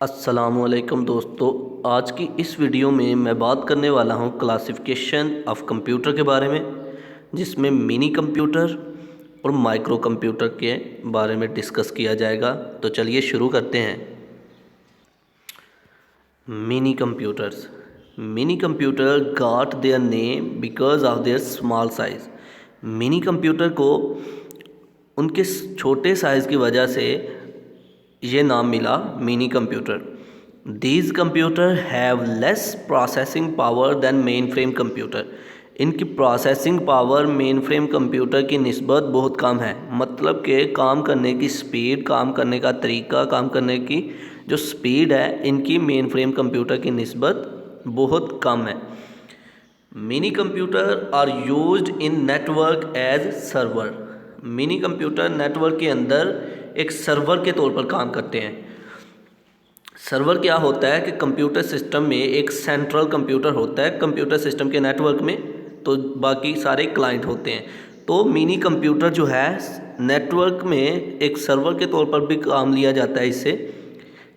अस्सलामुअलैकुम दोस्तों, आज की इस वीडियो में मैं बात करने वाला हूं क्लासिफिकेशन ऑफ कंप्यूटर के बारे में, जिसमें मिनी कंप्यूटर और माइक्रो कंप्यूटर के बारे में डिस्कस किया जाएगा। तो चलिए शुरू करते हैं। Mini computer got their name because of their small size. Mini computer को उनके छोटे साइज़ की वजह से ये नाम मिला mini computer. These computer have less processing power than mainframe computer. इनकी processing power mainframe computer की निस्बत बहुत कम है। मतलब कि काम करने की स्पीड, काम करने का तरीका, काम करने की जो स्पीड है इनकी मेन फ्रेम कंप्यूटर की निस्बत बहुत कम है। Mini computer are used in network as server. Mini computer network के अंदर एक सर्वर के तौर पर काम करते हैं। सर्वर क्या होता है कि कंप्यूटर सिस्टम में एक सेंट्रल कंप्यूटर होता है कंप्यूटर सिस्टम के नेटवर्क में, तो बाकी सारे क्लाइंट होते हैं। तो मिनी कंप्यूटर जो है नेटवर्क में एक सर्वर के तौर पर भी काम लिया जाता है इससे।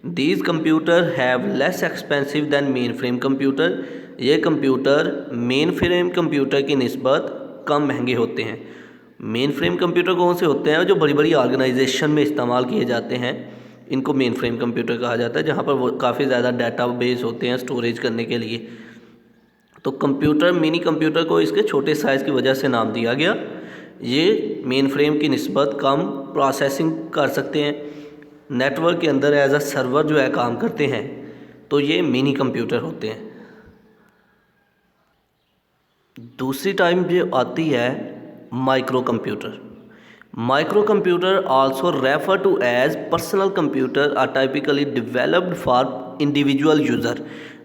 These computer have less expensive than mainframe computer. ये कंप्यूटर मेन फ्रेम कंप्यूटर की निस्बत कम महंगे होते हैं। मेन फ्रेम कंप्यूटर कौन से होते हैं? जो बड़ी बड़ी ऑर्गेनाइजेशन में इस्तेमाल किए जाते हैं, इनको मेन फ्रेम कंप्यूटर कहा जाता है, जहाँ पर वो काफ़ी ज़्यादा डाटाबेस होते हैं स्टोरेज करने के लिए। तो कंप्यूटर मिनी कंप्यूटर को इसके छोटे साइज़ की वजह से नाम दिया गया। ये मेन फ्रेम की निस्बत कम प्रोसेसिंग कर सकते हैं, नेटवर्क के अंदर एज अ सर्वर जो है काम करते हैं, तो ये मिनी कंप्यूटर होते हैं। दूसरी टाइप जो आती है micro computer. Micro computer also refer to as personal computer are typically developed for individual user.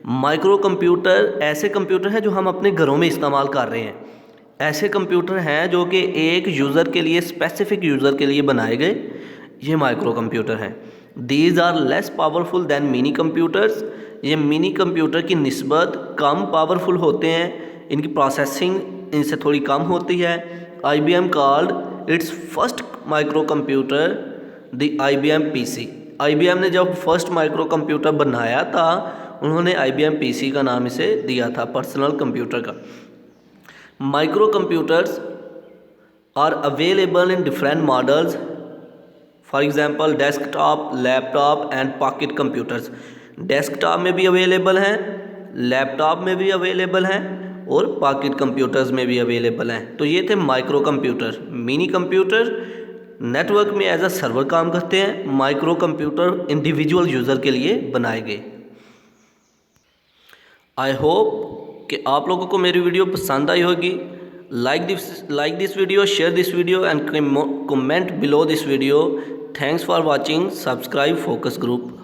Micro computer ऐसे कंप्यूटर हैं जो हम अपने घरों में इस्तेमाल कर रहे हैं। ऐसे कंप्यूटर हैं जो कि एक यूज़र के लिए, स्पेसिफिक यूज़र के लिए बनाए गए, ये माइक्रो कंप्यूटर हैं। These are less powerful than mini computers. ये मिनी कंप्यूटर की निस्बत कम पावरफुल होते हैं, इनकी प्रोसेसिंग इनसे थोड़ी कम होती है। IBM called its first micro computer the IBM PC। IBM ने जब फर्स्ट माइक्रो कंप्यूटर बनाया था, उन्होंने IBM PC का नाम इसे दिया था, पर्सनल कंप्यूटर का। Micro computers are available in different models, for example desktop, laptop and pocket computers. Desktop में भी अवेलेबल हैं, लैपटॉप में भी अवेलेबल हैं और पॉकेट कंप्यूटर्स में भी अवेलेबल हैं। तो ये थे micro computer. Mini computer network में एज अ सर्वर काम करते हैं, माइक्रो कंप्यूटर इंडिविजुअल यूज़र के लिए बनाए गए। आई होप कि आप लोगों को मेरी वीडियो पसंद आई होगी। Like this video, share this video and comment below this video. Thanks for watching. Subscribe focus group.